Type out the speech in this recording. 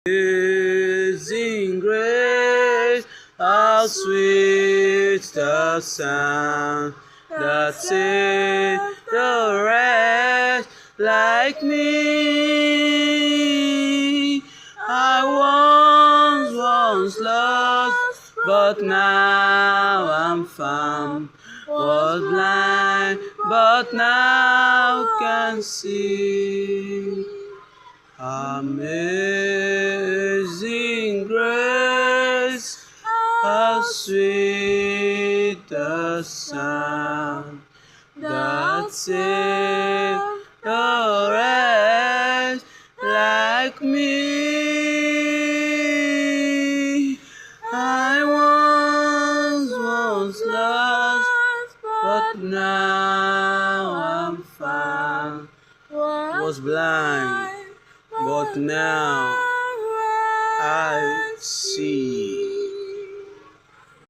Amazing grace, how sweet the sound that saved the wretch like me. I once lost, but now I'm found. Was blind, but now can see. Amazing grace, how sweet the sound that saved a wretch like me. I was lost, but now I'm found. Was blind, but now I see.